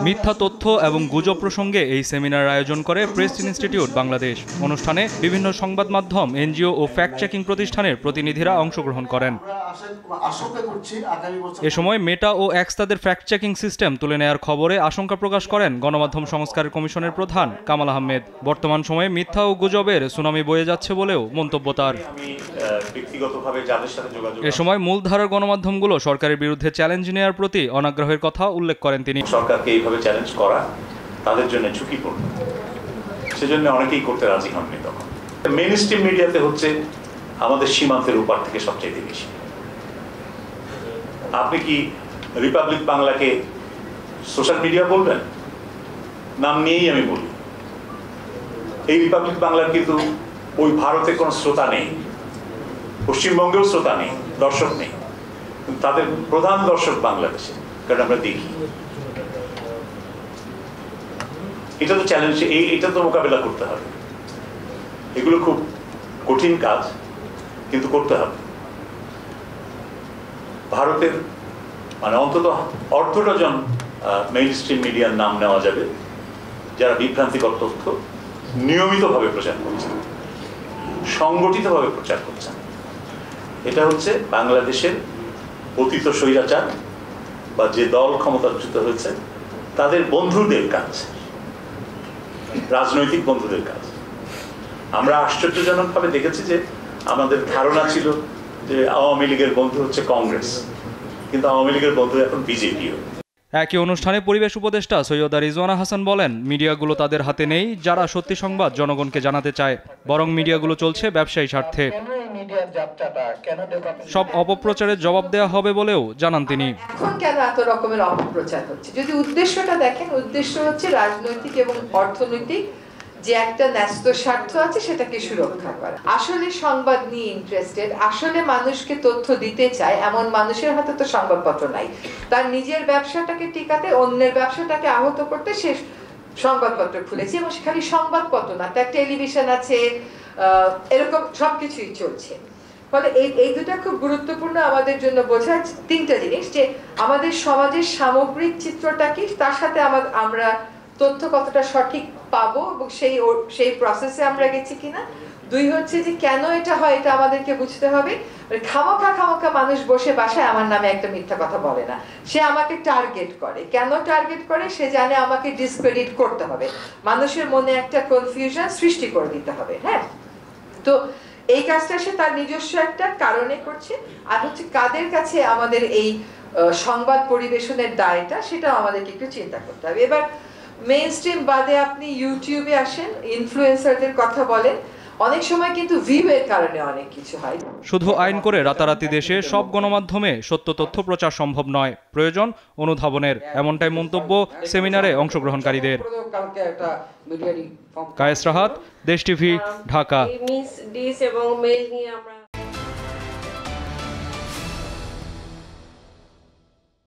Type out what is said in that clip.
মিথ্যা তথ্য এবং গুজব প্রসঙ্গে এই সেমিনার আয়োজন করে প্রেস ইনস্টিটিউট বাংলাদেশ। অনুষ্ঠানে বিভিন্ন সংবাদ মাধ্যম, এনজিও ও ফ্যাক্ট চেকিং প্রতিষ্ঠানের প্রতিনিধিরা অংশগ্রহণ করেন। এ সময় মেটা ও এক্স তাদের ফ্যাক্ট চেকিং সিস্টেম তুলে নেয়ার খবরে আশঙ্কা প্রকাশ করেন গণমাধ্যম সংস্কার কমিশনের প্রধান কামাল আহমেদ। বর্তমান সময়ে মিথ্যা ও গুজবের সুনামি বয়ে যাচ্ছে বলেও মন্তব্য তার। এ সময় মূলধারার গণমাধ্যমগুলো সরকারের বিরুদ্ধে চ্যালেঞ্জ নেওয়ার প্রতি অনাগ্রহের কথা উল্লেখ করেন তিনি। সরকারকে এইভাবে চ্যালেঞ্জ করা তাদের জন্য ঝুঁকিপূর্ণ, সেজন্য অনেকেই করতে রাজি হননি। তখন মেইন স্ট্রিম মিডিয়াতে হচ্ছে আমাদের সীমান্তের উপর থেকে সবচেয়ে বেশি। আপনি কি রিপাবলিক বাংলাকে সোশ্যাল মিডিয়া বলবেন? নাম নিয়েই আমি বলি, এই রিপাবলিক বাংলার কিন্তু ওই ভারতে কোনো শ্রোতা নেই, পশ্চিমবঙ্গেও শ্রোতা নেই, দর্শক নেই, তাদের প্রধান দর্শক বাংলাদেশে। কারণ আমরা দেখি এটা তো চ্যালেঞ্জ, এটা তো মোকাবেলা করতে হবে। এগুলো খুব কঠিন কাজ, কিন্তু করতে হবে। ভারতের মানে অন্তত অর্ধ ডজন মেইন স্ট্রিম মিডিয়ার নাম নেওয়া যাবে যারা বিভ্রান্তিকর তথ্য নিয়মিতভাবে প্রচার করছেন, সংগঠিতভাবে প্রচার করছেন। এটা হচ্ছে বাংলাদেশের অতীত স্বৈরাচার বা যে দল ক্ষমতাচ্যুত হয়েছে তাদের বন্ধুদের কাজ, রাজনৈতিক বন্ধুদের কাজ। আমরা আশ্চর্যজনকভাবে দেখেছি যে আমাদের ধারণা ছিল যে আওয়ামী লীগের বন্ধু হচ্ছে কংগ্রেস, কিন্তু আওয়ামী লীগের বন্ধু এখন বিজেপিও। একই অনুষ্ঠানে পরিবেশ উপদেষ্টা সৈয়দা রিজওয়ানা হাসান বলেন, মিডিয়াগুলো তাদের হাতে নেই যারা সত্যি সংবাদ জনগণকে জানাতে চায়, বরং মিডিয়াগুলো চলছে ব্যবসায়ী স্বার্থে। সব অপপ্রচারের জবাব দেওয়া হবে বলেও জানান তিনি। এখন কেন এত রকমের অপপ্রচার হচ্ছে? যদি উদ্দেশ্যটা দেখেন, উদ্দেশ্য হচ্ছে রাজনৈতিক এবং অর্থনৈতিক যে একটা ন্যস্ত স্বার্থ আছে সেটাকে সুরক্ষা করা। আসলে সংবাদ নিয়ে ইন্টারেস্টেড, আসলে মানুষকে তথ্য দিতে চায় এমন মানুষের হাতে তো সংবাদপত্র নাই। তার নিজের ব্যবসাটাকে টিকাতে, অন্যের ব্যবসাটাকে আহত করতে সে সংবাদপত্র খুলেছে। এবং খালি সংবাদপত্র না, তার টেলিভিশন আছে, এরকম সবকিছুই চলছে। ফলে এই দুটা খুব গুরুত্বপূর্ণ আমাদের জন্য বোঝার তিনটা জিনিস, যে আমাদের সমাজের সামগ্রিক চিত্রটা কি, তার সাথে আমরা তথ্য কতটা সঠিক পাবো এবং সেই প্রসেসে আমরা গেছি কিনা। দুই হচ্ছে যে কেন এটা হয়, এটা আমাদেরকে বুঝতে হবে। খামোখা মানুষ বসে বাসায় আমার নামে একটা মিথ্যা কথা বলে না, সে আমাকে টার্গেট করে। কেন টার্গেট করে? সে জানে আমাকে ডিসক্রেডিট করতে হবে, মানুষের মনে একটা কনফিউশন সৃষ্টি করে দিতে হবে। হ্যাঁ, তো এই কাজটা সে তার নিজস্ব একটা কারণে করছে। আর হচ্ছে কাদের কাছে আমাদের এই সংবাদ পরিবেশনের দায়টা, সেটা আমাদেরকে একটু চিন্তা করতে হবে। এবার মেইন স্ট্রিম বাদে আপনি ইউটিউবে আসেন, ইনফ্লুয়েন্সারদের কথা বলেন, অনেক সময় কিন্তু ভিউ এর কারণে অনেক কিছু হয়। শুধু আইন করে রাতারাতি দেশে সব গণমাধ্যমে সত্য তথ্য প্রচার সম্ভব নয়, প্রয়োজন অনুধাবনের, এমনটাই মন্তব্য সেমিনারে অংশগ্রহণকারীদের। কায়েস রাহাত, দেশ টিভি, ঢাকা।